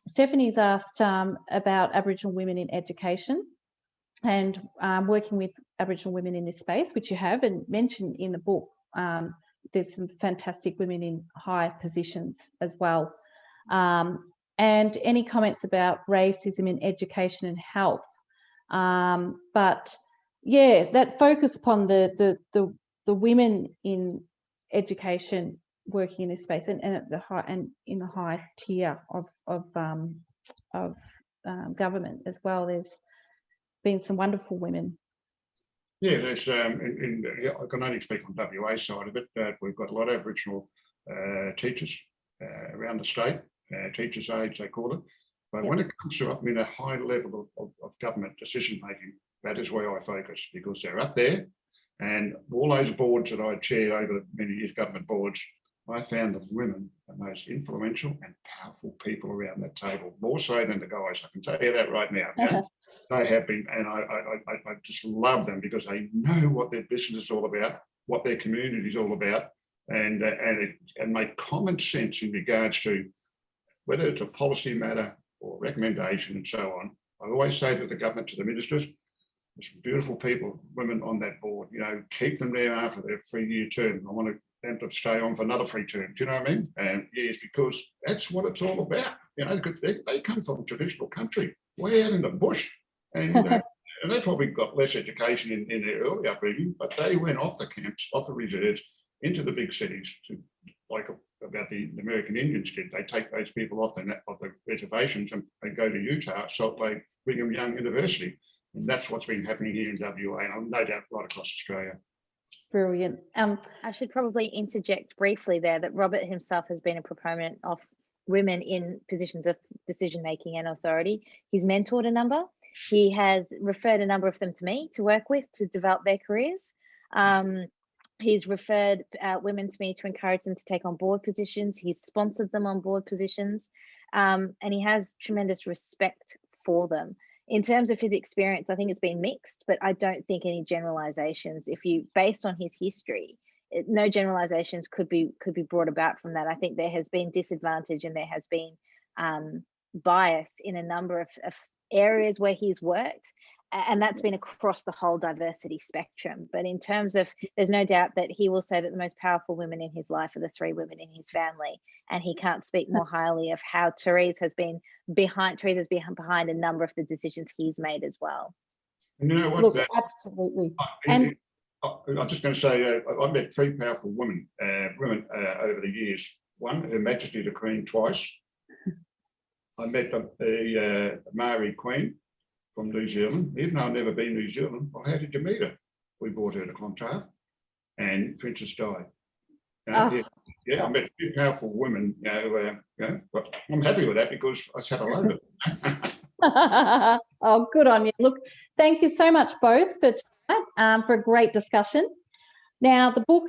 Stephanie's asked about Aboriginal women in education and working with Aboriginal women in this space, which you have, and mentioned in the book. There's some fantastic women in high positions as well. And any comments about racism in education and health. But yeah, that focus upon the women in education working in this space and at the high and in the high tier of government as well. There's been some wonderful women. Yeah, there's I can only speak on WA side of it, but we've got a lot of Aboriginal teachers around the state, teachers' aides they call it. But when it comes to a high level of government decision making, that is where I focus, because they're up there. And all those boards that I chaired over many years, government boards, I found the women the most influential and powerful people around that table, more so than the guys. I can tell you that right now. Yeah? They have been, and I just love them, because they know what their business is all about, what their community is all about, and make common sense in regards to whether it's a policy matter or recommendation and so on. I always say to the government, to the ministers, there's some beautiful people, women on that board, you know, keep them there after their 3-year term. I want them to stay on for another 3 terms, do you know what I mean? And yes, because that's what it's all about. You know, they come from a traditional country, way out in the bush. And, and they probably got less education in their early upbringing, but they went off the camps, off the reserves, into the big cities, to like about the American Indians did. They take those people off the reservations and they go to Utah, Salt Lake, Brigham Young University. And that's what's been happening here in WA, and no doubt right across Australia. Brilliant. I should probably interject briefly there that Robert himself has been a proponent of women in positions of decision making and authority. He's mentored a number. He has referred a number of them to me to work with to develop their careers. He's referred women to me to encourage them to take on board positions. He's sponsored them on board positions, and he has tremendous respect for them. In terms of his experience, I think it's been mixed, but I don't think any generalizations, based on his history, no generalizations could be brought about from that. I think there has been disadvantage and there has been bias in a number of areas where he's worked, and that's been across the whole diversity spectrum. But in terms of, there's no doubt that he will say that the most powerful women in his life are the 3 women in his family, and he can't speak more highly of how Therese has been behind a number of the decisions he's made as well. And you know what? Look, absolutely. And I'm just going to say, I've met 3 powerful women over the years. One, Her Majesty the Queen, twice. I met the Maori Queen from New Zealand, even though I've never been to New Zealand. Well, how did you meet her? We brought her to Clontarf, and Princess Di. I met 2 powerful women. But I'm happy with that because I said hello to them. Oh, good on you. Look, thank you so much both for tonight, for a great discussion. Now, the book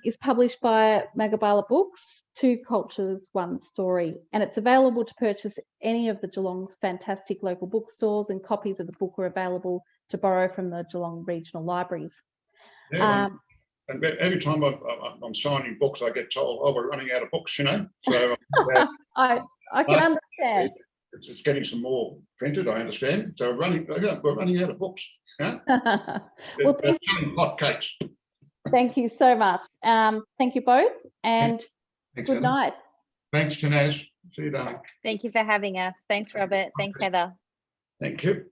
is published by Magabala Books, 2 Cultures, 1 Story, and it's available to purchase any of the Geelong's fantastic local bookstores, and copies of the book are available to borrow from the Geelong regional libraries. Yeah, and every time I'm signing books, I get told, "Oh, we're running out of books," you know. So I can understand. It's getting some more printed, I understand. So we're running out of books. Yeah? Well, hotcakes. Thank you so much. Thank you both, and Thanks, good Heather. night. Thanks, Tanaz. See you, darling. Thank you for having us. Thanks, Robert. Thanks, Heather. Thank you.